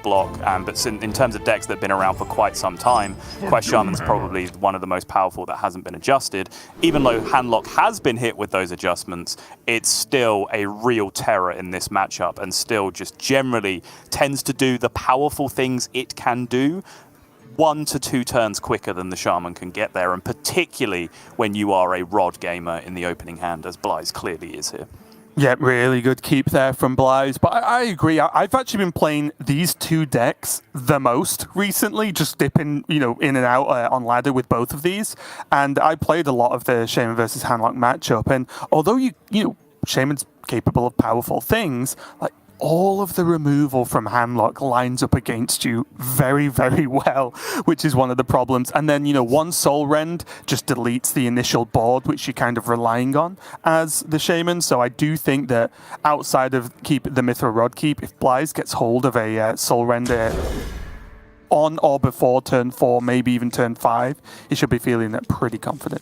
block, but in terms of decks that have been around for quite some time, Quest Shaman's probably one of the most powerful that hasn't been adjusted. Even though Handlock has been hit with those adjustments, it's still a real terror in this matchup and still just generally tends to do the powerful things it can do 1 to 2 turns quicker than the Shaman can get there, and particularly when you are a Rod gamer in the opening hand, as Blyze clearly is here. Yeah, really good keep there from Blyze. But I agree. I've actually been playing these 2 decks the most recently, just dipping, in and out on ladder with both of these. And I played a lot of the Shaman versus Handlock matchup. And although Shaman's capable of powerful things, like all of the removal from Handlock lines up against you very, very well, which is one of the problems. And then, one Soul Rend just deletes the initial board, which you're kind of relying on as the Shaman. So I do think that outside of the Mithril Rod keep, if Blyze gets hold of a Soul Rend on or before turn 4, maybe even turn 5, he should be feeling that pretty confident.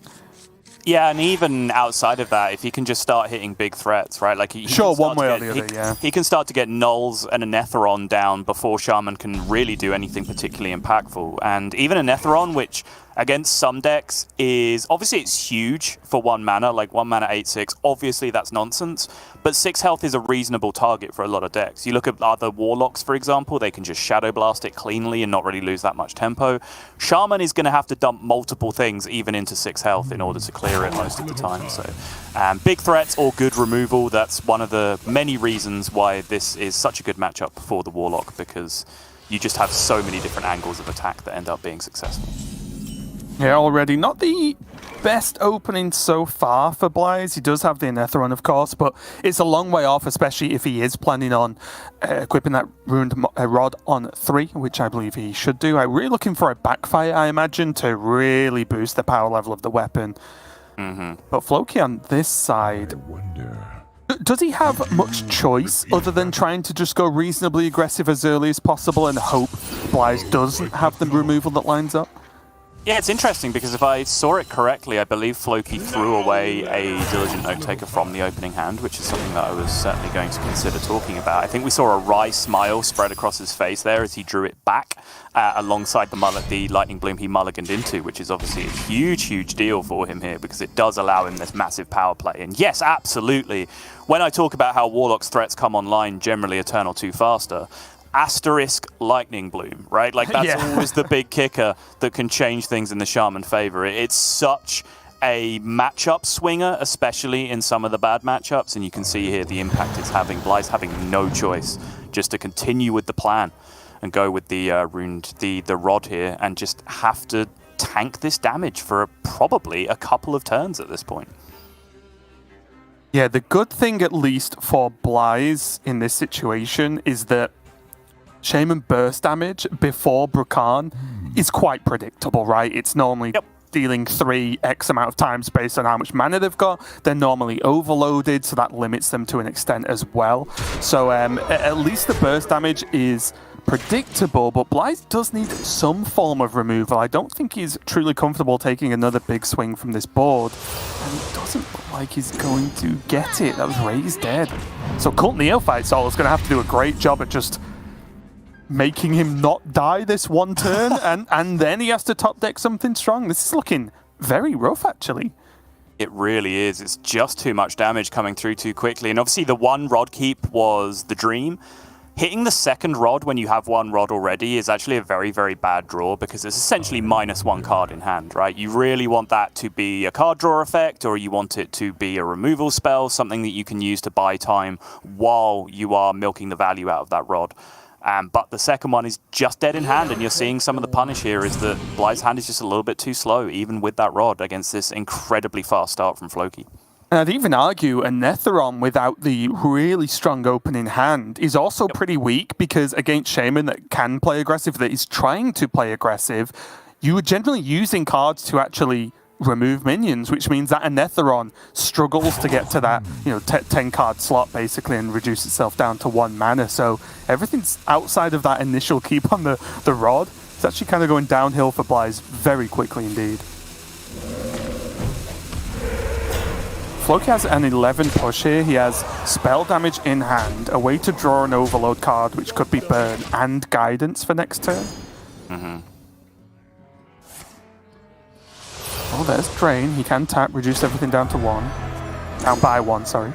Yeah, and even outside of that, if he can just start hitting big threats, right? Like one way or the other, yeah. He can start to get Nulls and a Netheron down before Shaman can really do anything particularly impactful. And even a Netheron, which against some decks is, obviously it's huge for 1 mana, like 1 mana 8/6, obviously that's nonsense, but 6 health is a reasonable target for a lot of decks. You look at other Warlocks, for example, they can just Shadow Blast it cleanly and not really lose that much tempo. Shaman is going to have to dump multiple things even into 6 health in order to clear it most of the time. So big threats or good removal, that's one of the many reasons why this is such a good matchup for the Warlock, because you just have so many different angles of attack that end up being successful. Yeah, already not the best opening so far for Blyze. He does have the Netheron, of course, but it's a long way off, especially if he is planning on equipping that Ruined Rod on 3, which I believe he should do. I'm really looking for a backfire, I imagine, to really boost the power level of the weapon. But Floki on this side, does he have much choice other than trying to just go reasonably aggressive as early as possible and hope Blyze doesn't have the removal that lines up? Yeah, it's interesting because if I saw it correctly, I believe Floki threw away a Diligent Note-Taker from the opening hand, which is something that I was certainly going to consider talking about. I think we saw a wry smile spread across his face there as he drew it back alongside the Lightning Bloom he mulliganed into, which is obviously a huge, huge deal for him here because it does allow him this massive power play. And yes, absolutely, when I talk about how Warlock's threats come online generally a turn or 2 faster, asterisk Lightning Bloom, right? Like that's always the big kicker that can change things in the Shaman favor. It's such a matchup swinger, especially in some of the bad matchups, and you can see here the impact it's having. Blyze having no choice just to continue with the plan and go with the the Rod here and just have to tank this damage for probably a couple of turns at this point. Yeah, the good thing at least for Blyze in this situation is that Shaman burst damage before Brukan is quite predictable, right? It's normally dealing 3x amount of times based on how much mana they've got. They're normally overloaded, so that limits them to an extent as well. So at least the burst damage is predictable, but Blyze does need some form of removal. I don't think he's truly comfortable taking another big swing from this board, and it doesn't look like he's going to get it. That was Ray's dead. So Cult Neophyte Soul is going to have to do a great job at just making him not die this one turn, and then he has to top deck something strong. This is looking very rough, actually. It really is. It's just too much damage coming through too quickly. And obviously the 1 Rod keep was the dream. Hitting the 2nd Rod when you have 1 Rod already is actually a very, very bad draw because it's essentially -1 card in hand, right? You really want that to be a card draw effect, or you want it to be a removal spell, something that you can use to buy time while you are milking the value out of that Rod. But the second one is just dead in hand, and you're seeing some of the punish here is that Blyze's hand is just a little bit too slow, even with that Rod, against this incredibly fast start from Floki. And I'd even argue a Netheron without the really strong opening hand is also pretty weak, because against Shaman that can play aggressive, that is trying to play aggressive, you are generally using cards to actually remove minions, which means that a Netheron struggles to get to that 10 card slot basically and reduce itself down to 1 mana. So everything's outside of that initial keep on the Rod. It's actually kind of going downhill for Blyze very quickly indeed. Floki has an 11 push here. He has spell damage in hand, a way to draw an overload card, which could be burn, and guidance for next turn. Oh, there's Drain. He can tap, reduce everything down to 1. Down by 1, sorry.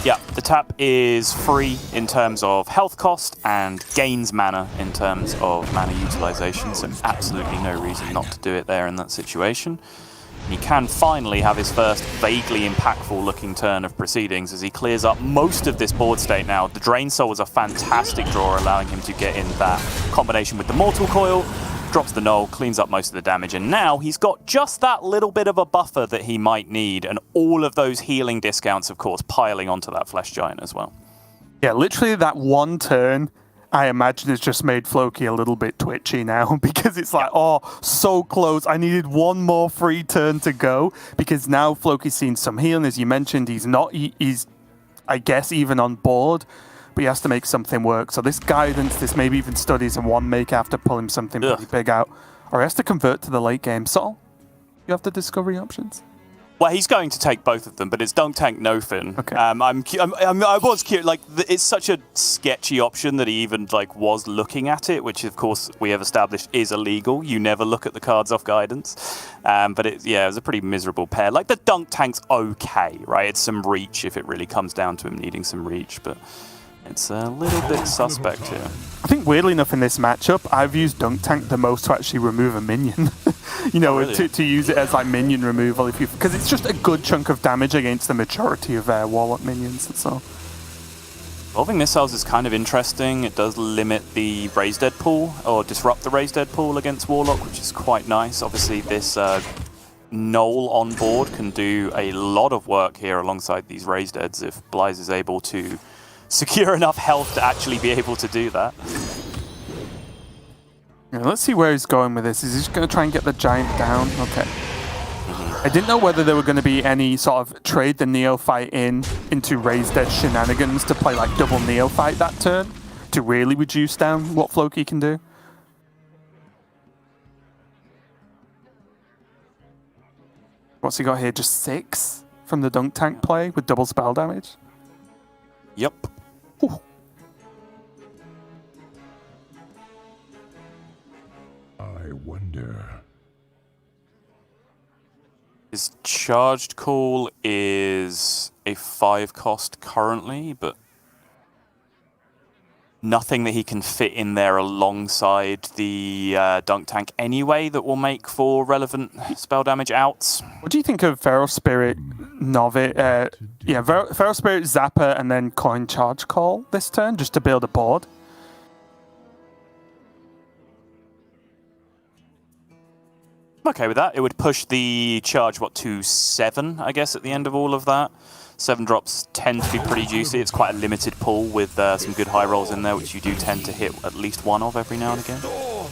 Yeah, the tap is free in terms of health cost and gains mana in terms of mana utilization, so absolutely no reason not to do it there in that situation. And he can finally have his first vaguely impactful looking turn of proceedings as he clears up most of this board state now. The Drain Soul was a fantastic draw, allowing him to get in that combination with the Mortal Coil, drops the null, cleans up most of the damage, and now he's got just that little bit of a buffer that he might need, and all of those healing discounts, of course, piling onto that Flesh Giant as well. Yeah, literally that one turn, I imagine, has just made Floki a little bit twitchy now, because it's like, oh, so close. I needed one more free turn to go, because now Floki's seen some healing. As you mentioned, he's, I guess, even on board, but he has to make something work. So this guidance, this maybe even studies and one make after pull him something pretty big out, or he has to convert to the late game. So you have the discovery options. Well, he's going to take both of them, but it's Dunk Tank No Fin. Okay. I was curious. Like, it's such a sketchy option that he even was looking at it, which of course we have established is illegal. You never look at the cards off guidance. But it was a pretty miserable pair. Like the Dunk Tank's okay, right? It's some reach if it really comes down to him needing some reach, but it's a little bit suspect here. I think weirdly enough in this matchup, I've used Dunk Tank the most to actually remove a minion. You know, really? to use it as like minion removal, because it's just a good chunk of damage against the majority of Warlock minions. So Evolving Missiles is kind of interesting. It does limit the Raise Dead pool, or disrupt the Raise Dead pool against Warlock, which is quite nice. Obviously, this Knoll on board can do a lot of work here alongside these Raise Deads if Blyze is able to secure enough health to actually be able to do that. Yeah, let's see where he's going with this. Is he just going to try and get the Giant down? Okay. I didn't know whether there were going to be any sort of trade the Neophyte into Raise Dead shenanigans to play like double Neophyte that turn to really reduce down what Floki can do. What's he got here? Just 6 from the Dunk Tank play with double spell damage? Yep. Ooh. I wonder. His charged call is a 5 cost currently, but nothing that he can fit in there alongside the Dunk Tank anyway that will make for relevant spell damage outs. What do you think of Feral Spirit Novice? Feral Spirit Zapper and then Coin Charge Call this turn just to build a board? I'm okay with that. It would push the charge, to 7, I guess, at the end of all of that. 7 drops tend to be pretty juicy. It's quite a limited pull with some good high rolls in there, which you do tend to hit at least one of every now and again. I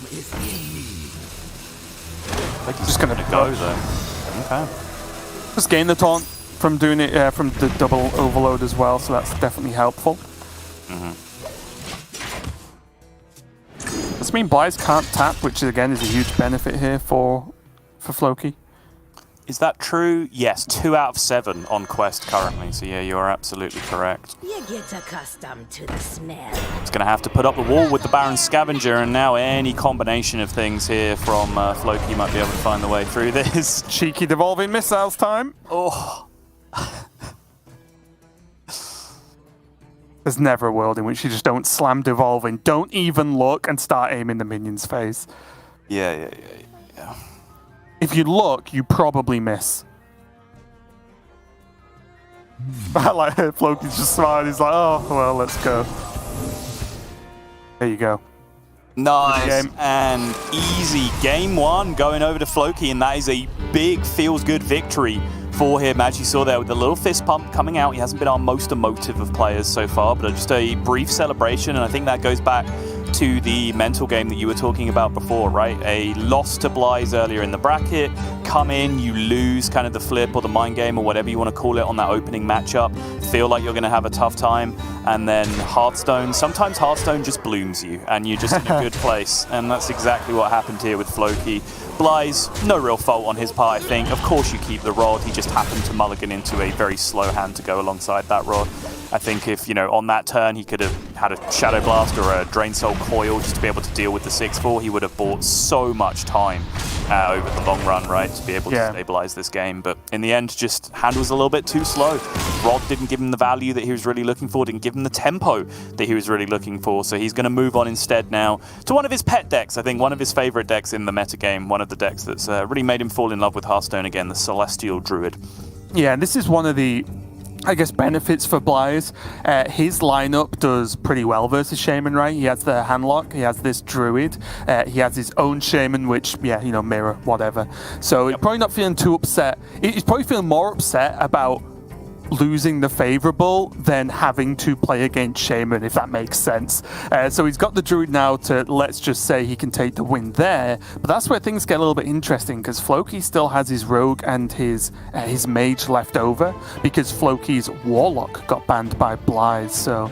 think he's just going to go, though. Okay. Just gain the taunt from doing it from the double overload as well, so that's definitely helpful. Does mean Blyze can't tap, which again is a huge benefit here for Floki. Is that true? Yes, 2 out of 7 on Quest currently, so yeah, you are absolutely correct. You get accustomed to the smell. It's going to have to put up the wall with the Baron Scavenger, and now any combination of things here from Floki might be able to find the way through this. Cheeky devolving missiles time. Oh. There's never a world in which you just don't slam devolving, don't even look, and start aiming the minion's face. Yeah. If you look, you probably miss. I like Floki's just smiling. He's like, oh, well, let's go. There you go. Nice and easy. Game 1 going over to Floki, and that is a big feels-good victory for him. As you saw there with the little fist pump coming out, he hasn't been our most emotive of players so far, but just a brief celebration, and I think that goes back to the mental game that you were talking about before, right? A loss to Blyze earlier in the bracket, come in, you lose kind of the flip or the mind game or whatever you want to call it on that opening matchup, feel like you're going to have a tough time, and then Hearthstone, sometimes Hearthstone just blooms you and you're just in a good place, and that's exactly what happened here with Floki. Blyze, no real fault on his part, I think. Of course you keep the rod, he just happened to mulligan into a very slow hand to go alongside that rod. I think if, on that turn he could have had a Shadow Blast or a Drain Soul Coil just to be able to deal with the 6-4, he would have bought so much time over the long run, right, to be able to stabilize this game. But in the end, just hand was a little bit too slow. Rod didn't give him the value that he was really looking for, didn't give him the tempo that he was really looking for, so he's going to move on instead now to one of his pet decks, I think one of his favorite decks in the metagame, one of the decks that's really made him fall in love with Hearthstone again, the Celestial Druid. Yeah, and this is one of the, I guess, benefits for Blyze. His lineup does pretty well versus Shaman, right? He has the handlock, he has this Druid, he has his own Shaman, which, mirror, whatever. So he's probably not feeling too upset. He's probably feeling more upset about losing the favorable than having to play against Shaman, if that makes sense. So he's got the Druid now to, let's just say, he can take the win there. But that's where things get a little bit interesting, because Floki still has his Rogue and his Mage left over, because Floki's Warlock got banned by Blyze. So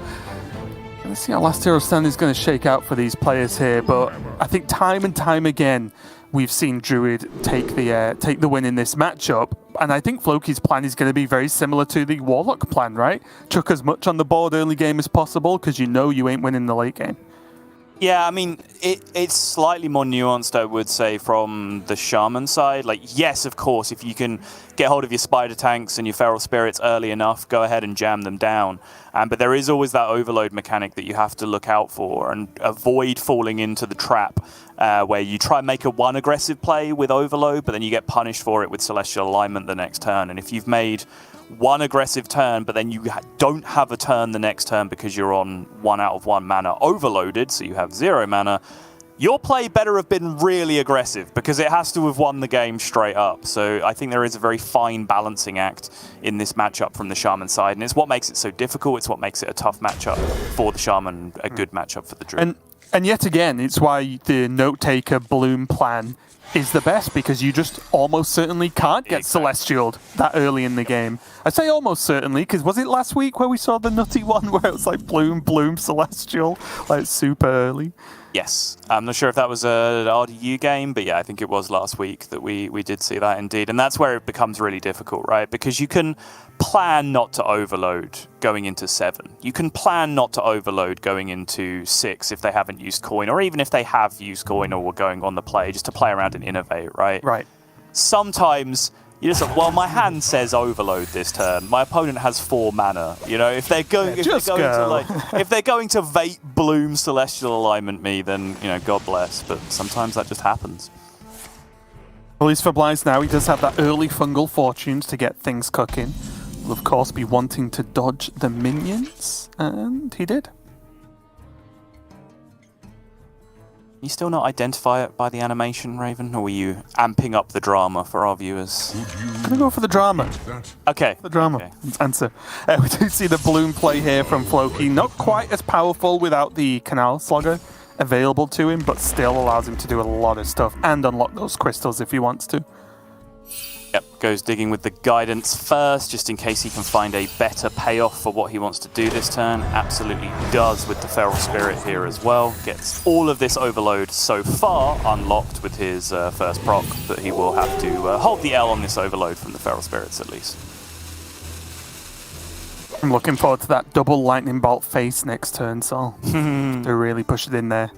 let's see how Last Hero Stand is going to shake out for these players here. But I think time and time again, we've seen Druid take the win in this matchup, and I think Floki's plan is going to be very similar to the Warlock plan, right? Chuck as much on the board early game as possible, because you ain't winning the late game. Yeah, I mean, it's slightly more nuanced, I would say, from the Shaman side. Like, yes, of course, if you can get hold of your Spider Tanks and your Feral Spirits early enough, go ahead and jam them down. But there is always that overload mechanic that you have to look out for and avoid falling into the trap where you try and make a one aggressive play with overload, but then you get punished for it with Celestial Alignment the next turn. And if you've made one aggressive turn, but then you don't have a turn the next turn because you're on 1 out of 1 mana overloaded, so you have 0 mana, your play better have been really aggressive, because it has to have won the game straight up. So I think there is a very fine balancing act in this matchup from the Shaman side, and it's what makes it so difficult. It's what makes it a tough matchup for the Shaman, a good matchup for the Druid. And yet again, it's why the Note Taker Bloom plan is the best, because you just almost certainly can't get Celestialed that early in the game. I say almost certainly, because was it last week where we saw the nutty one where it was like Bloom, Celestial, like super early? Yes. I'm not sure if that was an RDU game, but yeah, I think it was last week that we did see that indeed. And that's where it becomes really difficult, right? Because you can plan not to overload going into 7. You can plan not to overload going into 6 if they haven't used coin, or even if they have used coin or were going on the play, just to play around and innovate, right? Right. Sometimes you just like, well, my hand says overload this turn. My opponent has 4 mana. If they're going, if they're going to Vape Bloom Celestial Alignment me, then God bless. But sometimes that just happens. At least for Blyze now, he does have that early Fungal Fortunes to get things cooking. Will of course be wanting to dodge the minions, and he did. You still not identify it by the animation, Raven, or were you amping up the drama for our viewers? I'm gonna go for the drama. Okay. The drama. Okay. Answer. We do see the Bloom play here from Floki. Not quite as powerful without the Canal Slugger available to him, but still allows him to do a lot of stuff and unlock those crystals if he wants to. Yep, goes digging with the Guidance first, just in case he can find a better payoff for what he wants to do this turn. Absolutely does with the Feral Spirit here as well. Gets all of this overload so far unlocked with his first proc, but he will have to hold the L on this overload from the Feral Spirits at least. I'm looking forward to that double Lightning Bolt face next turn, so they really push it in there.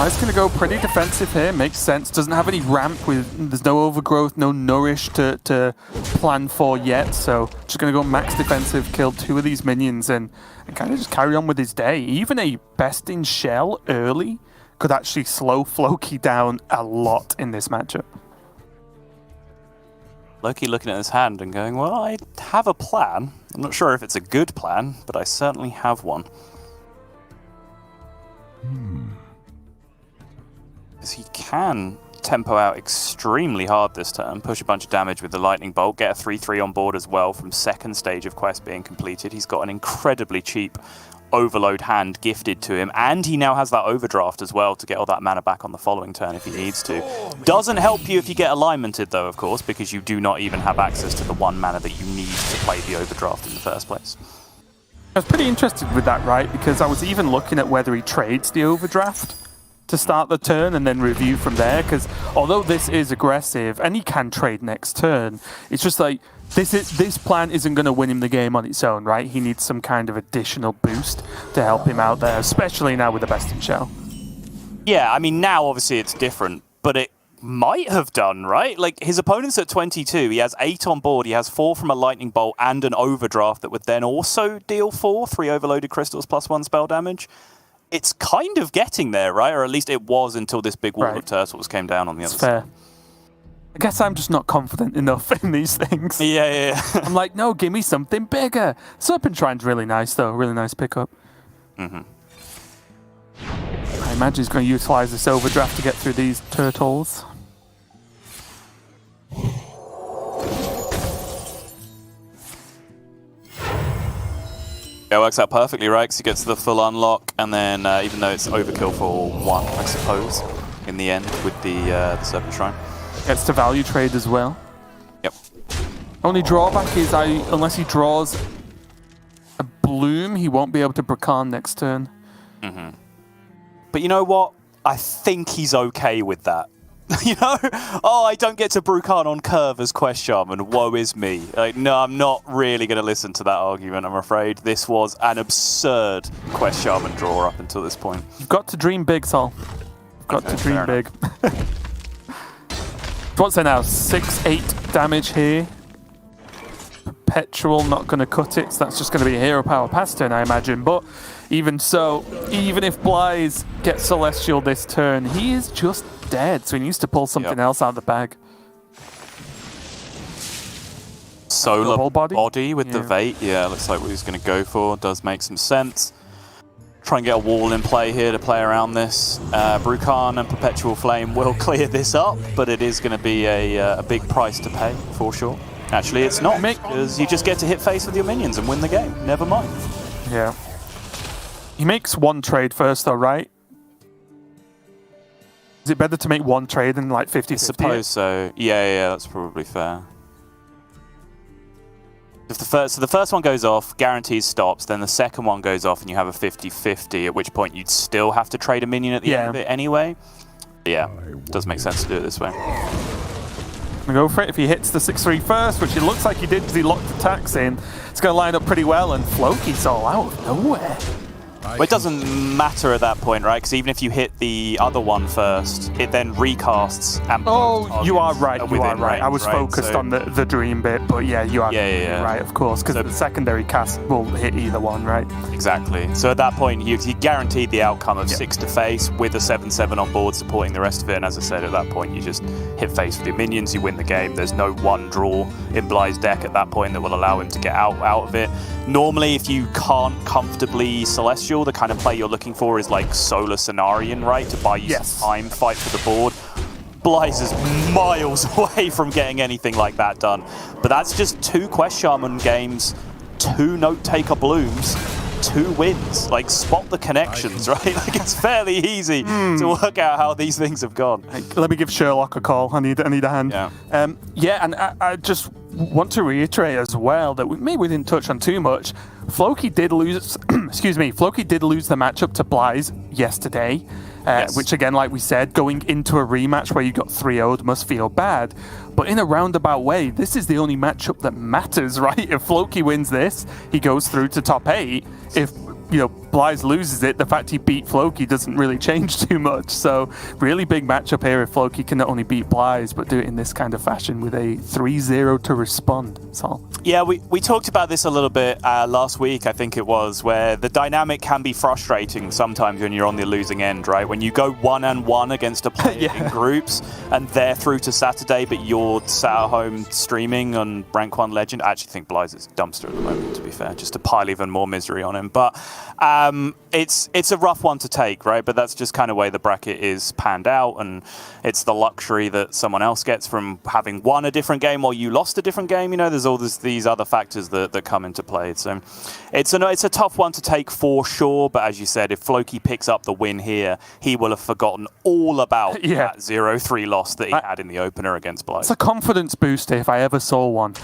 He's going to go pretty defensive here, makes sense. Doesn't have any ramp, there's no overgrowth, no nourish to plan for yet, so just going to go max defensive, kill 2 of these minions and kind of just carry on with his day. Even a Best in Shell early could actually slow Floki down a lot in this matchup. Loki looking at his hand and going, well, I have a plan. I'm not sure if it's a good plan, but I certainly have one. Because he can tempo out extremely hard this turn, push a bunch of damage with the Lightning Bolt, get a 3-3 on board as well from second stage of quest being completed. He's got an incredibly cheap overload hand gifted to him, and he now has that overdraft as well to get all that mana back on the following turn if he needs to. Doesn't help you if you get alignmented though, of course, because you do not even have access to the 1 mana that you need to play the overdraft in the first place. I was pretty interested with that, right? Because I was even looking at whether he trades the overdraft to start the turn and then review from there, because although this is aggressive and he can trade next turn, it's just like this plan isn't going to win him the game on its own, right? He needs some kind of additional boost to help him out there, especially now with the best in show. Yeah, I mean, now obviously it's different, but it might have done, right? Like, his opponent's at 22, he has 8 on board, he has 4 from a lightning bolt and an overdraft that would then also deal 3 overloaded crystals plus 1 spell damage. It's kind of getting there, right? Or at least it was until this big wall of turtles came down on the other side. I guess I'm just not confident enough in these things. Yeah. I'm like, no, give me something bigger. Serpent Shrine's really nice, though. Really nice pickup. I imagine he's going to utilize this overdraft to get through these turtles. Yeah, it works out perfectly, right? Because he gets the full unlock, and then even though it's overkill for 1, I suppose, in the end with the Serpent Shrine. Gets to value trade as well. Yep. Only drawback is unless he draws a Bloom, he won't be able to Brakan next turn. But you know what? I think he's okay with that. You know? Oh, I don't get to Brakan on curve as Quest Shaman. Woe is me. Like, no, I'm not really going to listen to that argument, I'm afraid. This was an absurd Quest Shaman draw up until this point. You've got to dream big, Sol. You've got to dream big. What's it now? 6-8 damage here. Perpetual not going to cut it, so that's just going to be a hero power pass turn, I imagine. But even so, even if Blyze gets Celestial this turn, he is just dead, so he needs to pull something else out of the bag. Solar body with the Vate, yeah, looks like what he's going to go for. Does make some sense. Try and get a wall in play here to play around this. Brakan and Perpetual Flame will clear this up, but it is going to be a big price to pay, for sure. Actually, it's not, because you just get to hit face with your minions and win the game. Never mind. Yeah. He makes 1 trade first, though, right? Is it better to make 1 trade than like 50-50? I suppose so. Yeah, that's probably fair. If the first one goes off, guarantees stops, then the second one goes off and you have a 50-50, at which point you'd still have to trade a minion at the end of it anyway. Yeah, does make sense to do it this way. Go for it. If he hits the 6-3 first, which it looks like he did because he locked attacks in, it's going to line up pretty well, and Floki's all out of nowhere. Well, it doesn't matter at that point, right? Because even if you hit the other one first, it then recasts. And you are right. You are right. Range, I was focused on the dream bit, but yeah, you are right, of course, because the secondary cast will hit either one, right? Exactly. So at that point, you guaranteed the outcome of 6 to face with a 7/7 on board supporting the rest of it. And as I said, at that point, you just hit face with your minions, you win the game. There's no one draw in Bly's deck at that point that will allow him to get out of it. Normally, if you can't comfortably Celestial, the kind of play you're looking for is like Solar Cenarian, right? To buy you some time, fight for the board. Blyze is miles away from getting anything like that done. But that's just 2 Quest Shaman games, 2 Note Taker Blooms, 2 wins. Like, spot the connections, right? Like, it's fairly easy to work out how these things have gone. Let me give Sherlock a call. I need a hand. Yeah, and I just want to reiterate as well that maybe we didn't touch on too much. Floki did lose. Excuse me. Floki did lose the matchup to Blyze yesterday, which again, like we said, going into a rematch where you got 3-0'd must feel bad. But in a roundabout way, this is the only matchup that matters, right? If Floki wins this, he goes through to top 8. If Blyze loses it, the fact he beat Floki doesn't really change too much. So really big matchup here if Floki can not only beat Blyze, but do it in this kind of fashion with a 3-0 to respond. Sol. Yeah, we talked about this a little bit last week, I think it was, where the dynamic can be frustrating sometimes when you're on the losing end, right? When you go 1-1 against a player in groups, and they're through to Saturday, but you're sat at home streaming on Rank 1 Legend. I actually think Blyze is dumpster at the moment, to be fair, just to pile even more misery on him. But It's a rough one to take, right? But that's just kind of way the bracket is panned out, and it's the luxury that someone else gets from having won a different game or you lost a different game. You know, there's all these other factors that come into play. So it's a tough one to take for sure. But as you said, if Floki picks up the win here, he will have forgotten all about that 0-3 loss that he had in the opener against xBlyzes. It's a confidence booster if I ever saw one,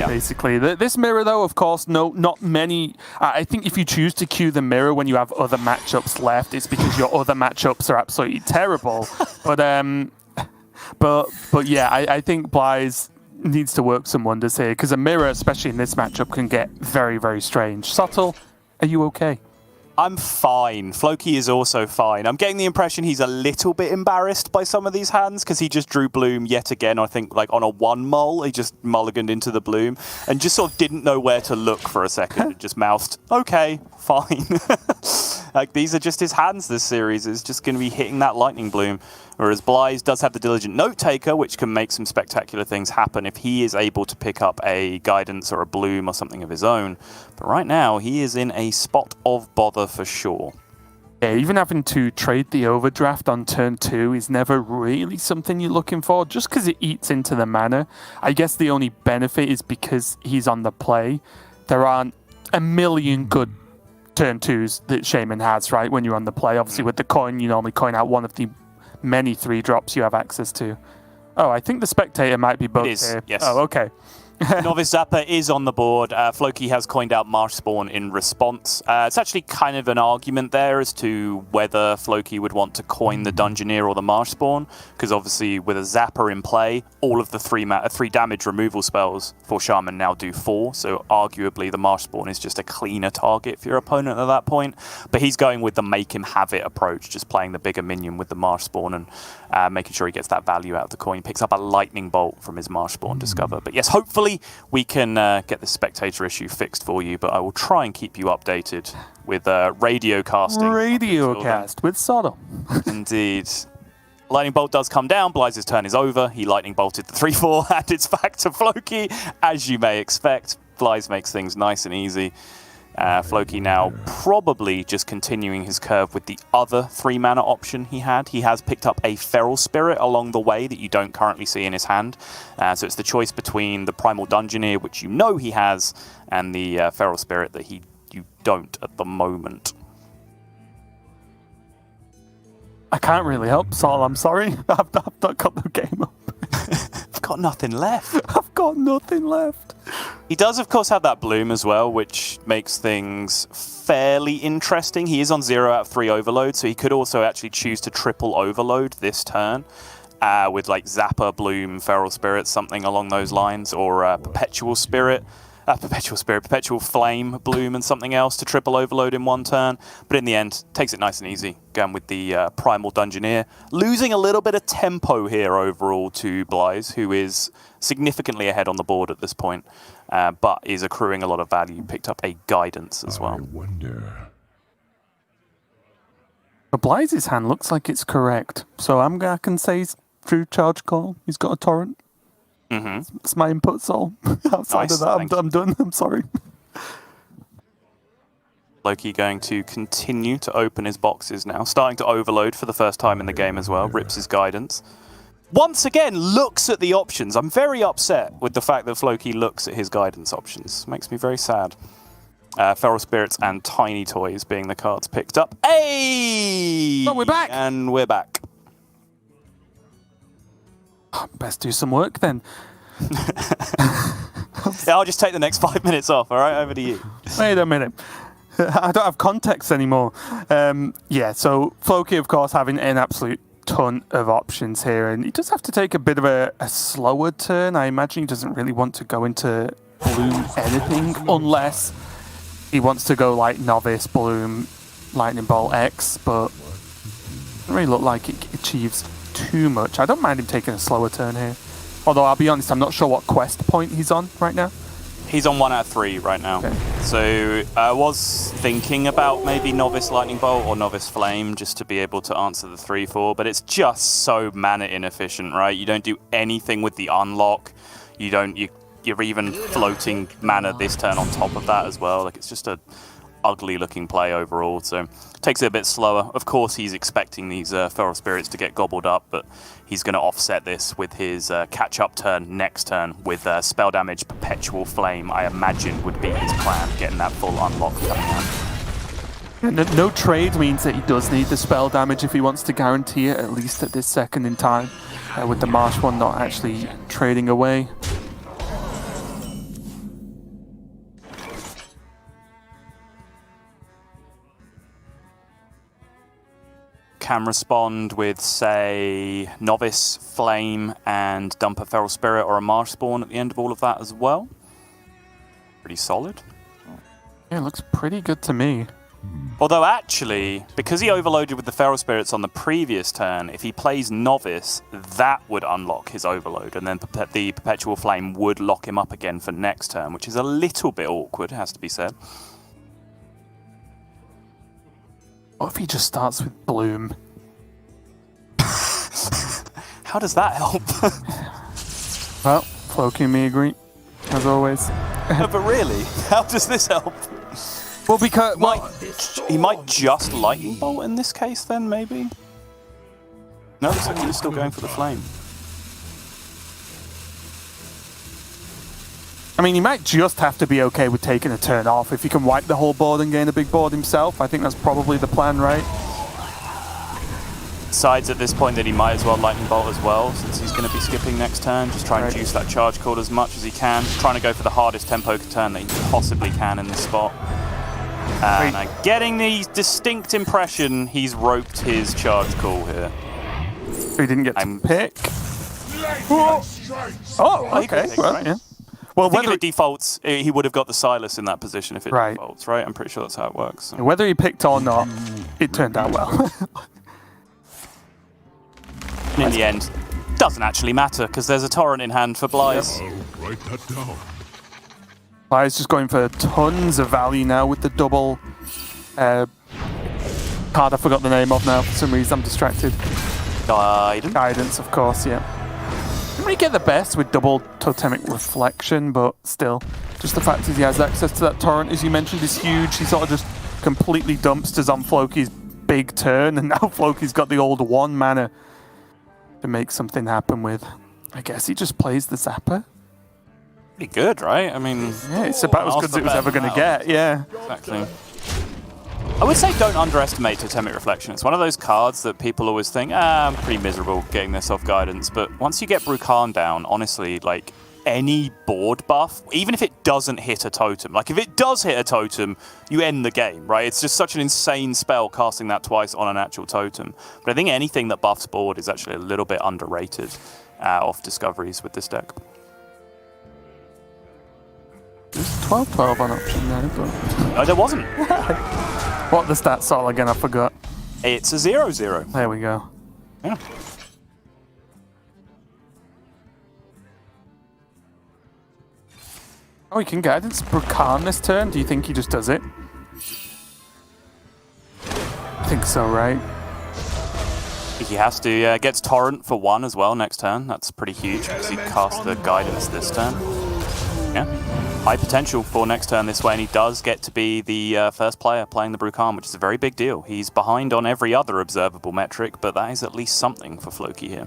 basically. This mirror, though, of course, not many. I think if you choose to queue the mirror when you have other matchups left, it's because your other matchups are absolutely terrible. But yeah, I think xBlyzes needs to work some wonders here, because a mirror, especially in this matchup, can get very, very strange. Subtle, are you okay? I'm fine. Floki is also fine. I'm getting the impression he's a little bit embarrassed by some of these hands because he just drew Bloom yet again, I think, like on a 1-mull. He just mulliganed into the Bloom and just sort of didn't know where to look for a second and just mouthed, okay, fine. Like, these are just his hands this series. Is just going to be hitting that Lightning Bloom. Whereas xBlyzes does have the Diligent Note Taker, which can make some spectacular things happen if he is able to pick up a Guidance or a Bloom or something of his own. But right now, he is in a spot of bother for sure. Yeah, even having to trade the Overdraft on turn 2 is never really something you're looking for, just because it eats into the mana. I guess the only benefit is because he's on the play. There aren't a million good turn 2s that Shaman has, right, when you're on the play. Obviously, with the coin, you normally coin out one of the many 3-drops you have access to. Oh, I think the Spectator might be bugged here. Yes. Oh, okay. Novice Zapper is on the board. Floki has coined out Marsh Spawn in response. It's actually kind of an argument there as to whether Floki would want to coin the Dungeoneer or the Marsh Spawn, because obviously with a Zapper in play, all of the 3 damage removal spells for Shaman now do 4, so arguably the Marsh Spawn is just a cleaner target for your opponent at that point. But he's going with the make him have it approach, just playing the bigger minion with the Marsh Spawn and making sure he gets that value out of the coin. Picks up a Lightning Bolt from his Marsh Spawn Discover. But yes, hopefully we can get the spectator issue fixed for you, but I will try and keep you updated with radio casting. Radio cast with Sodom. Indeed. Lightning Bolt does come down. xBlyzes' turn is over. He Lightning Bolted the 3-4, and it's back to Floki, as you may expect. xBlyzes makes things nice and easy. Floki now probably just continuing his curve with the other 3-mana option he had. He has picked up a Feral Spirit along the way that you don't currently see in his hand. So it's the choice between the Primal Dungeoneer, which you know he has, and the Feral Spirit that you don't at the moment. I can't really help, Saul. I'm sorry. I've not got the game up. I've got nothing left. I've got nothing left. He does, of course, have that Bloom as well, which makes things fairly interesting. He is on 0 out of 3 Overload, so he could also actually choose to triple Overload this turn with like Zapper, Bloom, Feral Spirit, something along those lines, or Perpetual Flame, Bloom, and something else to triple Overload in one turn. But in the end, takes it nice and easy, going with the Primal Dungeoneer. Losing a little bit of tempo here overall to xBlyzes, who is significantly ahead on the board at this point, but is accruing a lot of value. Picked up a Guidance as well. I wonder. xBlyzes' hand looks like it's correct, so I can say he's through Charge Call. He's got a Torrent. That's my input, Saul. Outside of that, I'm done. I'm sorry. Floki going to continue to open his boxes now. Starting to overload for the first time in the game as well. Rips his Guidance. Once again, looks at the options. I'm very upset with the fact that Floki looks at his Guidance options. Makes me very sad. Feral Spirits and Tiny Toys being the cards picked up. Hey! Oh, we're back! And we're back. Best do some work then. Yeah, I'll just take the next 5 minutes off, all right? Over to you. Wait a minute. I don't have context anymore. Yeah, so Floki, of course, having an absolute ton of options here, and he does have to take a bit of a slower turn. I imagine he doesn't really want to go into Bloom anything, unless he wants to go like Novice, Bloom, Lightning Bolt X, but it doesn't really look like it achieves too much. I don't mind him taking a slower turn here. Although, I'll be honest, I'm not sure what quest point he's on right now. He's on 1 out of 3 right now. Okay. So I was thinking about maybe Novice Lightning Bolt or Novice Flame just to be able to answer the 3-4, but it's just so mana inefficient, right? You don't do anything with the unlock. You're even floating mana this turn on top of that as well. Like, it's just a ugly looking play overall, so takes it a bit slower. Of course, he's expecting these Feral Spirits to get gobbled up, but he's going to offset this with his catch-up turn next turn with spell damage, Perpetual Flame, I imagine would be his plan, getting that full unlock coming out. No trade means that he does need the spell damage if he wants to guarantee it, at least at this second in time, with the Marsh one not actually trading away. Can respond with, say, Novice, Flame, and dump a Feral Spirit or a Marsh Spawn at the end of all of that as well. Pretty solid. Yeah, it looks pretty good to me. Although actually, because he overloaded with the Feral Spirits on the previous turn, if he plays Novice, that would unlock his overload, and then the Perpetual Flame would lock him up again for next turn, which is a little bit awkward, has to be said. What if he just starts with Bloom? How does that help? Well, Floki and me agree, as always. No, but really, how does this help? Well, because... He might just Lightning Bolt in this case, then, maybe? No, looks like he's still going for the Flame. I mean, he might just have to be okay with taking a turn off. If he can wipe the whole board and gain a big board himself, I think that's probably the plan, right? Decides at this point that he might as well Lightning Bolt as well, since he's going to be skipping next turn. Just try and juice that charge cord as much as he can. Trying to go for the hardest tempo turn that he possibly can in this spot. And I'm getting the distinct impression he's roped his charge call here. He didn't get to pick. Oh, okay. Pick, well, right? yeah. Well, I think whether if it defaults, he would have got the Silas in that position if it Right. defaults, right? I'm pretty sure that's how it works. So. whether he picked or not, it turned out well. In the end, doesn't actually matter because there's a torrent in hand for Blyze. I'll write that down. He's just going for tons of value now with the double card I forgot the name of now. For some reason, I'm distracted. Guidance, of course, yeah. Didn't really get the best with double Totemic Reflection, but still. Just the fact that he has access to that torrent, as you mentioned, is huge. He sort of just completely dumpsters on Floki's big turn, and now Floki's got the old 1 mana to make something happen with. I guess he just plays the Zapper. Pretty good, right? I mean... Yeah, it's about as good as it was ever going to get, yeah. Exactly. I would say don't underestimate Totemic Reflection. It's one of those cards that people always think, I'm pretty miserable getting this off Guidance, but once you get Brukan down, honestly, like, any board buff, even if it doesn't hit a totem, like, if it does hit a totem, you end the game, right? It's just such an insane spell casting that twice on an actual totem. But I think anything that buffs board is actually a little bit underrated off Discoveries with this deck. There's 12-12 on option there, but... No, there wasn't. What the stats are again, I forgot. It's a 0-0. There we go. Yeah. Oh, he can Guidance Brukan this turn? Do you think he just does it? I think so, right? I think he has to. Gets Torrent for 1 as well next turn. That's pretty huge because he cast the Guidance this turn. Yeah. High potential for next turn this way, and he does get to be the first player playing the Brukan, which is a very big deal. He's behind on every other observable metric, but that is at least something for Floki here.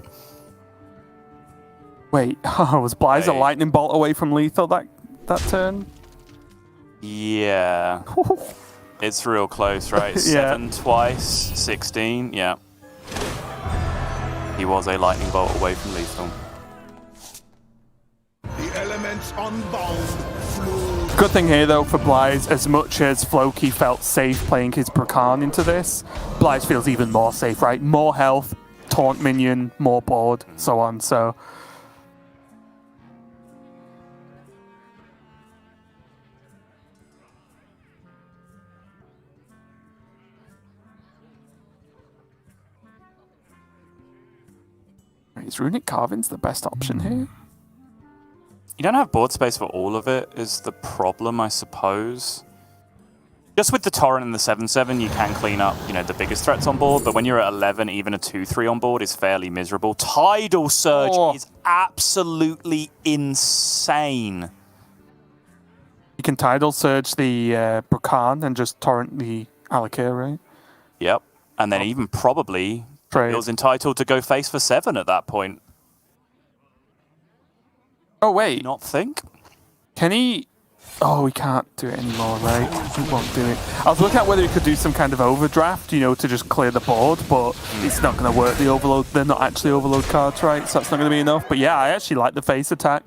Wait, was Blyze a Lightning Bolt away from lethal that turn? Yeah. It's real close, right? Yeah. 7 twice, 16, yeah. He was a Lightning Bolt away from lethal. The elements unbound. Good thing here, though, for Blyze, as much as Floki felt safe playing his Brukan into this, Blyze feels even more safe, right? More health, taunt minion, more board, so on, so... Is Runic Carving's the best option here? You don't have board space for all of it, is the problem, I suppose. Just with the Torrent and the 7/7, you can clean up, you know, the biggest threats on board, but when you're at 11, even a 2/3 on board is fairly miserable. Tidal Surge is absolutely insane. can Tidal Surge the Brukan and just torrent the Alakir, right? Yep. And then even probably Trade. feels entitled to go face for 7 at that point. Oh, wait. Not think? Can he... Oh, he can't do it anymore, right? He won't do it. I was looking at whether he could do some kind of overdraft, you know, to just clear the board, but it's not going to work. The overload, they're not actually overload cards, right? So that's not going to be enough. But yeah, I actually like the face attack.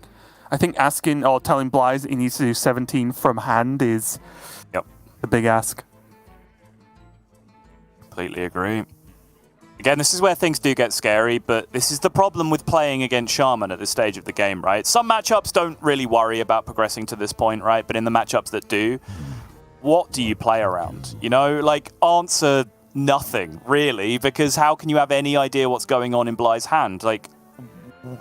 I think asking or telling Blyze that he needs to do 17 from hand is a big ask. Completely agree. Again, this is where things do get scary, but this is the problem with playing against Shaman at this stage of the game, right? Some matchups don't really worry about progressing to this point, right? But in the matchups that do, what do you play around? You know, like, answer nothing, really, because how can you have any idea what's going on in Bly's hand? Like,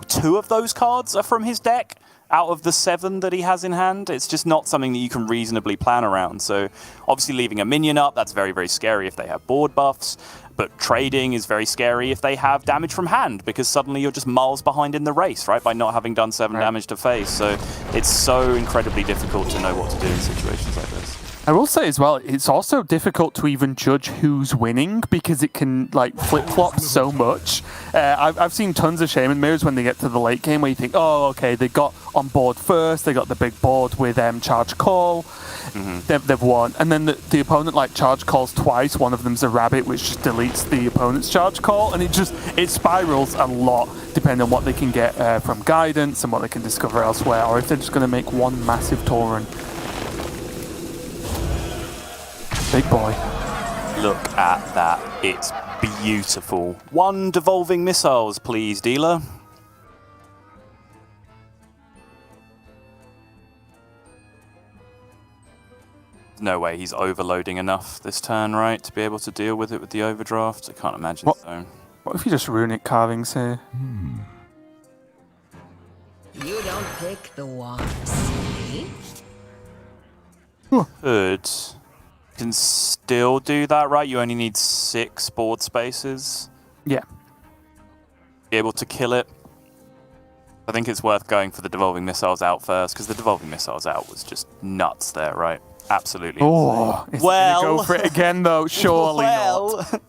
2 of those cards are from his deck out of the 7 that he has in hand. It's just not something that you can reasonably plan around. So obviously leaving a minion up, that's very, very scary if they have board buffs. But trading is very scary if they have damage from hand, because suddenly you're just miles behind in the race, right, by not having done 7 damage to face. So it's so incredibly difficult to know what to do in situations like this. I will say as well, it's also difficult to even judge who's winning because it can like flip-flop so much. I've seen tons of Shaman mirrors when they get to the late game where you think, oh, okay, they got on board first, they got the big board with charge call, they've won. And then the opponent like charge calls twice, one of them's a rabbit which just deletes the opponent's charge call, and it spirals a lot depending on what they can get from guidance and what they can discover elsewhere, or if they're just going to make one massive torrent. Big boy. Look at that. It's beautiful. 1 devolving missiles, please, dealer. No way he's overloading enough this turn, right, to be able to deal with it with the overdraft? I can't imagine so. What if you just runic carvings here? You don't pick the ones, see? Could. Can still do that, right? You only need 6 board spaces. Yeah. Be able to kill it. I think it's worth going for the devolving missiles out first, because the devolving missiles out was just nuts there, right? Absolutely. Oh, is well, go for it again though. Surely not.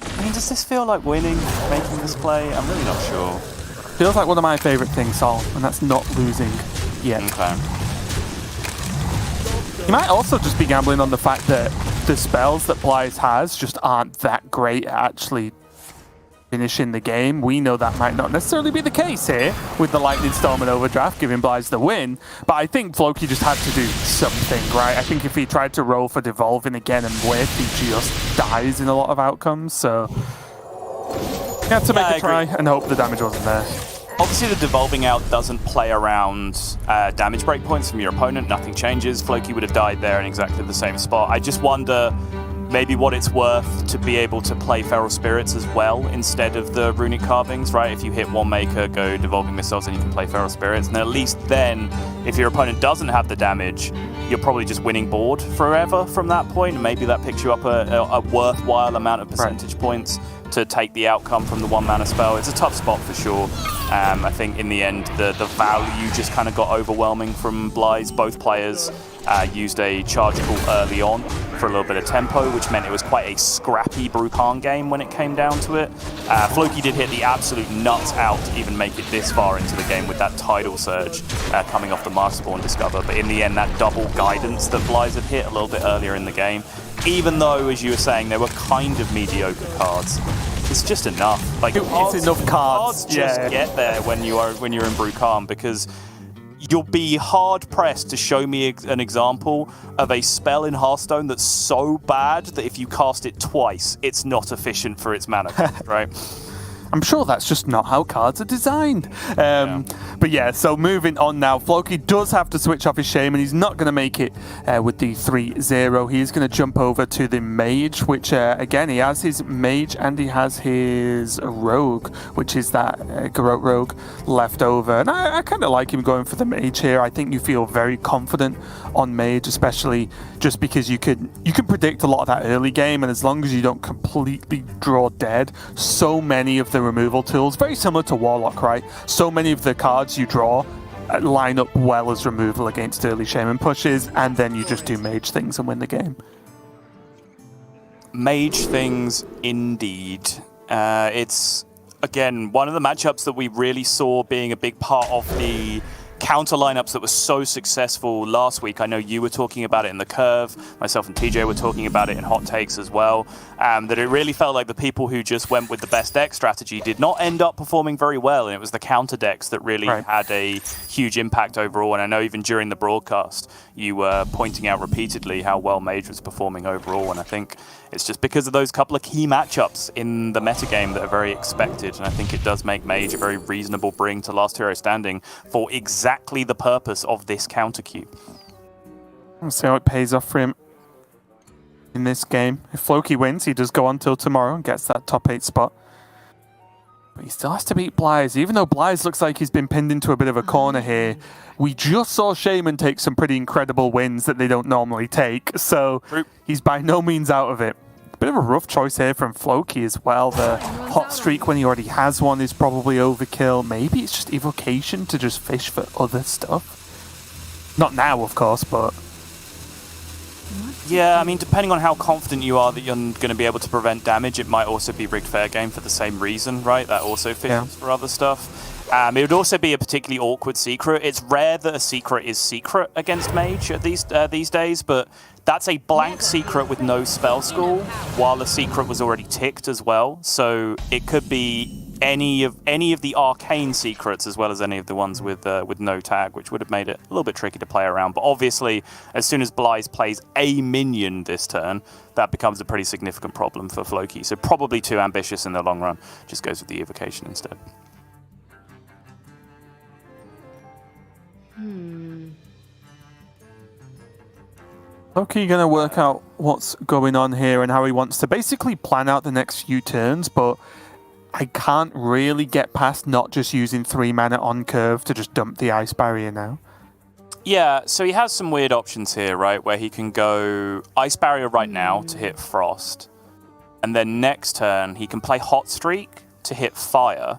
I mean, does this feel like winning, making this play? I'm really not sure. Feels like one of my favorite things, Sol, and that's not losing yet. Okay. You might also just be gambling on the fact that the spells that Blyze has just aren't that great at actually finishing the game. We know that might not necessarily be the case here with the Lightning Storm and Overdraft giving Blyze the win, but I think Floki just had to do something, right? I think if he tried to roll for devolving again and whiff, he just dies in a lot of outcomes, so you have to make a try and hope the damage wasn't there. Obviously, the devolving out doesn't play around damage breakpoints from your opponent. Nothing changes. Floki would have died there in exactly the same spot. I just wonder maybe what it's worth to be able to play Feral Spirits as well instead of the runic carvings, right? If you hit one maker, go devolving missiles, and you can play Feral Spirits. And at least then, if your opponent doesn't have the damage, you're probably just winning board forever from that point. And maybe that picks you up a worthwhile amount of percentage points to take the outcome from the 1 mana spell. It's a tough spot for sure. I think in the end, the value just kind of got overwhelming from Blyze. Both players used a charge call early on for a little bit of tempo, which meant it was quite a scrappy Brukan game when it came down to it. Floki did hit the absolute nuts out to even make it this far into the game with that Tidal Surge coming off the Masterspawn Discover. But in the end, that double guidance that Blyze had hit a little bit earlier in the game, even though, as you were saying, they were kind of mediocre cards, it's just enough. Like, it's enough cards. Just get there when you're in Brukan, because you'll be hard pressed to show me an example of a spell in Hearthstone that's so bad that if you cast it twice, it's not efficient for its mana cost, right? I'm sure that's just not how cards are designed. But yeah, so moving on now. Floki does have to switch off his Shaman. He's not going to make it with the 3-0. He is going to jump over to the Mage, which, again, he has his Mage and he has his Rogue, which is that Garrote Rogue left over. And I kind of like him going for the Mage here. I think you feel very confident on Mage, especially just because you can predict a lot of that early game, and as long as you don't completely draw dead, so many of the removal tools, very similar to Warlock, right? So many of the cards you draw line up well as removal against early Shaman pushes, and then you just do Mage things and win the game. Mage things, indeed. It's, again, one of the matchups that we really saw being a big part of the counter lineups that was so successful last week. I know you were talking about it in the curve, myself and TJ were talking about it in hot takes as well, that it really felt like the people who just went with the best deck strategy did not end up performing very well, and it was the counter decks that really had a huge impact overall. And I know even during the broadcast you were pointing out repeatedly how well Mage was performing overall, and I think it's just because of those couple of key matchups in the metagame that are very expected, and I think it does make Mage a very reasonable bring to Last Hero Standing for exactly the purpose of this counter queue. We'll see how it pays off for him in this game. If Floki wins, he does go on till tomorrow and gets that top 8 spot. But he still has to beat xBlyzes, even though xBlyzes looks like he's been pinned into a bit of a corner here. We just saw Shaman take some pretty incredible wins that they don't normally take, so he's by no means out of it. Bit of a rough choice here from Floki as well. The hot streak when he already has one is probably overkill. Maybe it's just evocation to just fish for other stuff. Not now, of course, but... Yeah, I mean, depending on how confident you are that you're going to be able to prevent damage, it might also be rigged fair game for the same reason, right? That also fishes for other stuff. It would also be a particularly awkward secret. It's rare that a secret is secret against Mage these days, but that's a blank secret with no spell school, while the secret was already ticked as well. So it could be any of the arcane secrets as well as any of the ones with no tag, which would have made it a little bit tricky to play around. But obviously, as soon as xBlyzes plays a minion this turn, that becomes a pretty significant problem for Floki. So probably too ambitious in the long run. Just goes with the evocation instead. Floki going to work out what's going on here and how he wants to basically plan out the next few turns, but I can't really get past not just using 3 mana on curve to just dump the Ice Barrier now. Yeah, so he has some weird options here, right, where he can go Ice Barrier right now to hit Frost, and then next turn he can play Hot Streak to hit Fire,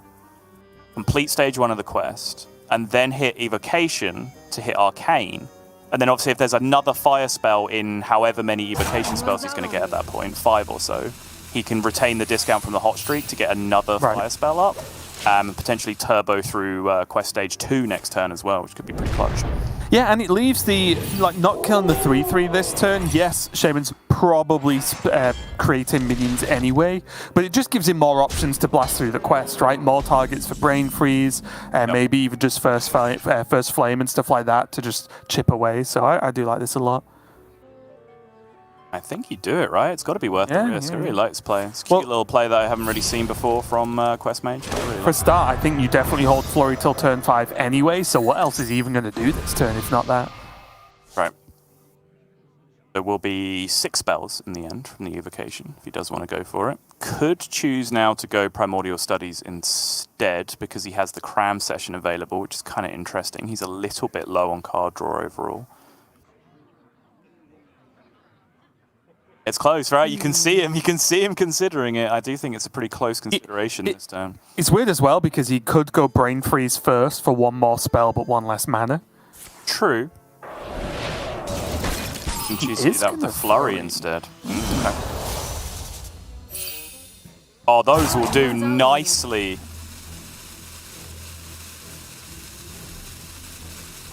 complete stage 1 of the quest, and then hit Evocation to hit Arcane. And then obviously if there's another fire spell in however many evocation spells he's going to get at that point, 5 or so, he can retain the discount from the hot streak to get another fire spell up, and potentially turbo through quest stage 2 next turn as well, which could be pretty clutch. Yeah, and it leaves the, not killing the 3/3 this turn. Yes, Shaman's probably creating minions anyway, but it just gives him more options to blast through the quest, right? More targets for Brain Freeze, and maybe even just first flame and stuff like that to just chip away. So I do like this a lot. I think you do it, right? It's got to be worth the risk. I really like this play. It's a cute little play that I haven't really seen before from Quest Mage. Really for a start, I think you definitely hold Flurry till turn 5 anyway, so what else is he even going to do this turn if not that? Right. There will be 6 spells in the end from the evocation, if he does want to go for it. Could choose now to go Primordial Studies instead, because he has the Cram Session available, which is kind of interesting. He's a little bit low on card draw overall. It's close, right? You can see him. You can see him considering it. I do think it's a pretty close consideration this turn. It's weird as well because he could go Brain Freeze first for 1 more spell but 1 less mana. True. You can choose to do that with the Flurry instead. Okay. Oh, those will do nicely.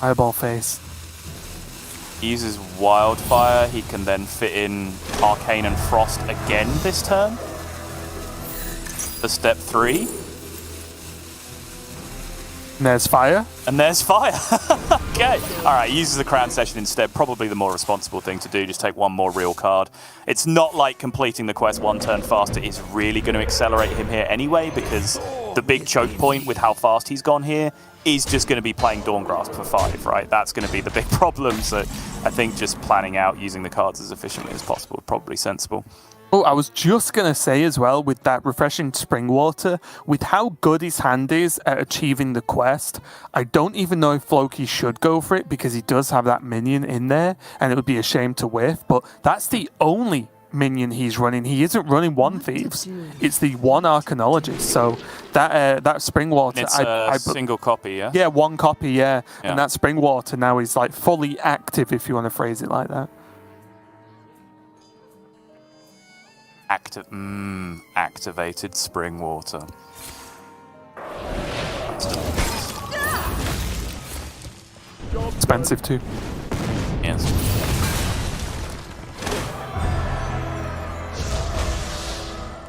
Fireball Face. He uses Wildfire, he can then fit in Arcane and Frost again this turn. For step 3. And there's Fire. And there's Fire. Okay. Alright, he uses the Crown Session instead. Probably the more responsible thing to do, just take 1 more real card. It's not like completing the quest 1 turn faster is really going to accelerate him here anyway, because the big choke point with how fast he's gone here is just going to be playing Dawngrasp for 5, right? That's going to be the big problem, so I think just planning out using the cards as efficiently as possible is probably sensible. Oh, I was just going to say as well, with that Refreshing Spring Water, with how good his hand is at achieving the quest, I don't even know if Floki should go for it because he does have that minion in there, and it would be a shame to whiff, but that's the only minion he's running. He isn't running one Thieves. It's the one Arcanologist. So that Springwater... It's a single copy, yeah? Yeah, one copy, yeah. And that Springwater now is like fully active, if you want to phrase it like that. Activated Springwater. Expensive too. Yes.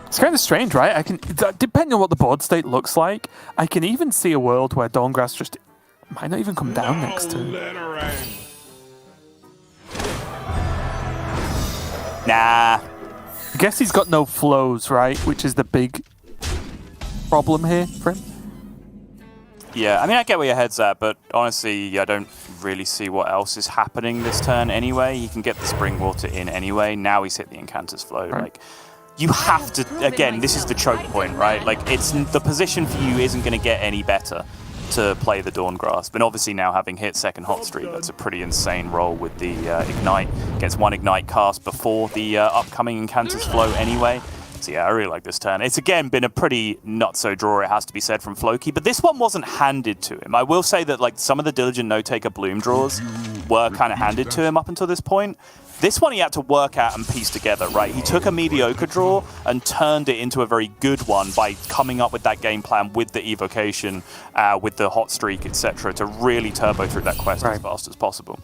It's kind of strange, right? I can, depending on what the board state looks like, I can even see a world where Dawngrasp just might not even come down next turn. Nah. I guess he's got no flows, right? Which is the big problem here for him. Yeah, I mean, I get where your head's at, but honestly, I don't really see what else is happening this turn anyway. He can get the Springwater in anyway. Now he's hit the Incanter's Flow. Right. Like, you have to, again, this is the choke point, right? Like, it's the position for you isn't going to get any better to play the Dawngrasp. And obviously now having hit second hot streak, that's a pretty insane roll with the Ignite. Gets one Ignite cast before the upcoming Incanter's Flow anyway. So yeah, I really like this turn. It's again been a pretty not-so-draw, it has to be said, from Floki, but this one wasn't handed to him. I will say that like some of the Diligent Note-Taker Bloom draws were kind of handed to him up until this point. This one he had to work out and piece together, right? He took a mediocre draw and turned it into a very good one by coming up with that game plan with the evocation, with the hot streak, etc., to really turbo through that quest as fast as possible.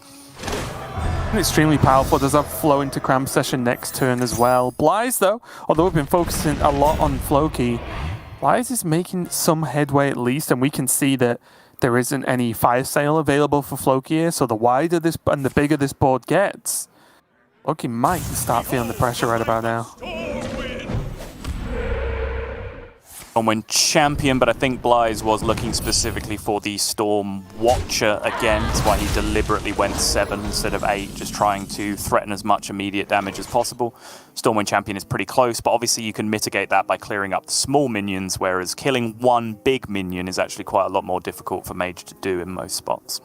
Extremely powerful. Does have flow into Cram Session next turn as well. xBlyzes, though, although we've been focusing a lot on Floki, xBlyzes is making some headway at least, and we can see that there isn't any fire sale available for Floki here, so the wider this and the bigger this board gets, Floki might start feeling the pressure right about now. Stormwind champion, but I think xBlyzes was looking specifically for the Storm Watcher again. That's why he deliberately went 7 instead of 8, just trying to threaten as much immediate damage as possible. Stormwind champion is pretty close, but obviously you can mitigate that by clearing up the small minions, whereas killing one big minion is actually quite a lot more difficult for Mage to do in most spots.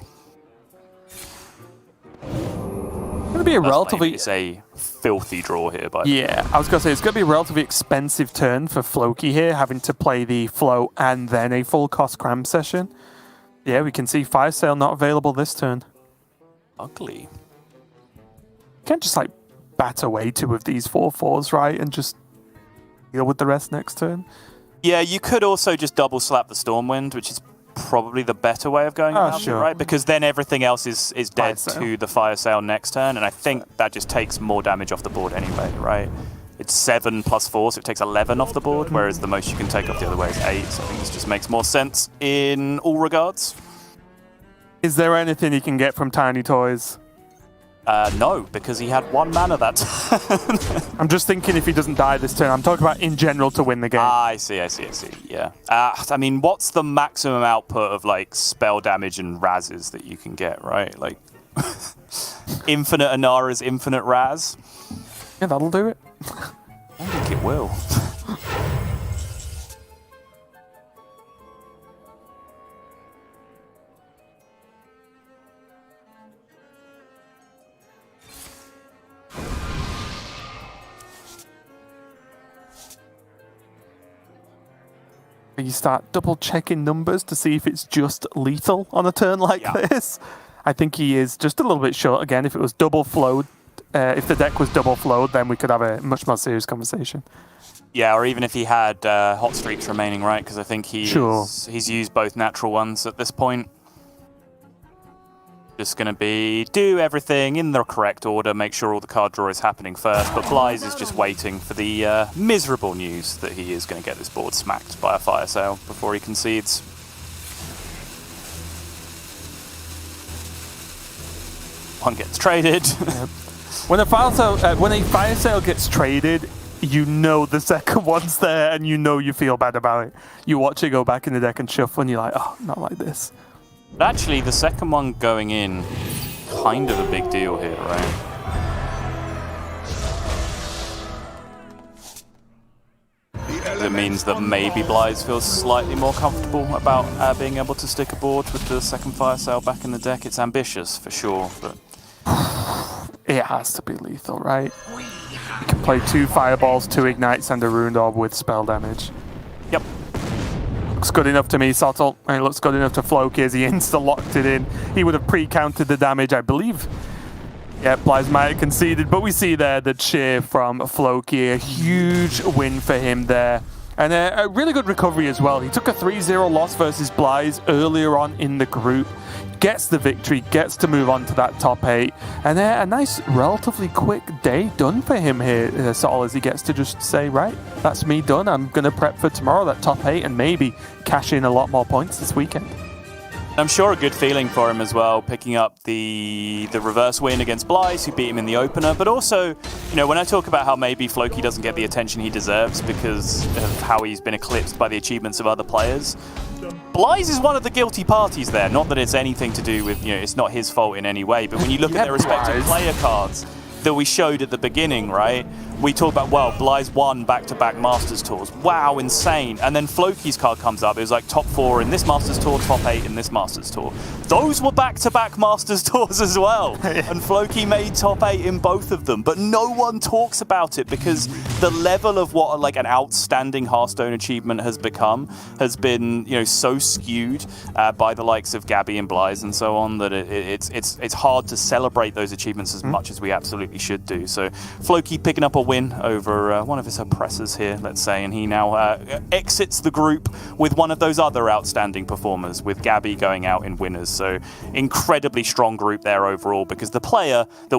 It's going to be a relatively... It's a filthy draw here, by the way. Yeah, I was going to say, it's going to be a relatively expensive turn for Floki here, having to play the flow and then a full cost Cram Session. Yeah, we can see Fire Sale not available this turn. Ugly. You can't just, like, bat away 2 of these 4/4s, right, and just deal with the rest next turn. Yeah, you could also just double slap the Stormwind, which is probably the better way of going around it, right? Because then everything else is dead to the Fire Sale next turn, and I think that just takes more damage off the board anyway, right? It's 7 plus 4, so it takes 11 off the board, whereas the most you can take off the other way is 8, so I think this just makes more sense in all regards. Is there anything you can get from Tiny Toys? No, because he had 1 mana that turn. I'm just thinking if he doesn't die this turn. I'm talking about in general to win the game. I see, yeah. I mean, what's the maximum output of, like, spell damage and Razes that you can get, right? Like, infinite Inara's infinite Raz? Yeah, that'll do it. I think it will. You start double checking numbers to see if it's just lethal on a turn like this. I think he is just a little bit short. Again, if it was double flowed, if the deck was double flowed, then we could have a much more serious conversation. Yeah, or even if he had hot streaks remaining, right? Because I think he's used both natural ones at this point. Just going to be do everything in the correct order, make sure all the card draw is happening first, but xBlyzes is just waiting for the miserable news that he is going to get this board smacked by a Fire Sale before he concedes. One gets traded. Yep. When a Fire Sale gets traded, you know the second one's there and you know you feel bad about it. You watch it go back in the deck and shuffle and you're like, oh, not like this. But actually, the second one going in, kind of a big deal here, right? It means that maybe xBlyzes feels slightly more comfortable about being able to stick a board with the second Fire Sale back in the deck. It's ambitious, for sure, but... It has to be lethal, right? You can play 2 fireballs, 2 ignites, and a ruined orb with spell damage. Yep. Looks good enough to me, Sottle. And it looks good enough to Floki as he insta-locked it in. He would have pre-counted the damage, I believe. Yeah, Blyze might have conceded, but we see there the cheer from Floki. A huge win for him there. And a really good recovery as well. He took a 3-0 loss versus Blyze earlier on in the group. Gets the victory, gets to move on to that top 8. And a nice, relatively quick day done for him here, Sol, as he gets to just say, right, that's me done. I'm going to prep for tomorrow, that top 8, and maybe cash in a lot more points this weekend. I'm sure a good feeling for him as well, picking up the reverse win against Blyze, who beat him in the opener. But also, you know, when I talk about how maybe Floki doesn't get the attention he deserves because of how he's been eclipsed by the achievements of other players, Blyze is one of the guilty parties there. Not that it's anything to do with, you know, it's not his fault in any way. But when you look at their respective player cards that we showed at the beginning, right? We talk about, well, Blyze won back-to-back Masters tours. Wow, insane. And then Floki's card comes up. It was like top 4 in this Masters tour, top 8 in this Masters tour. Those were back-to-back Masters tours as well. And Floki made top 8 in both of them. But no one talks about it because the level of what like an outstanding Hearthstone achievement has become has been, you know, so skewed by the likes of Gabby and Blyze and so on that it's hard to celebrate those achievements as much as we absolutely should do. So Floki picking up a win over one of his oppressors here, let's say, and he now exits the group with one of those other outstanding performers, with Gabby going out in winners. So incredibly strong group there overall, because the player that we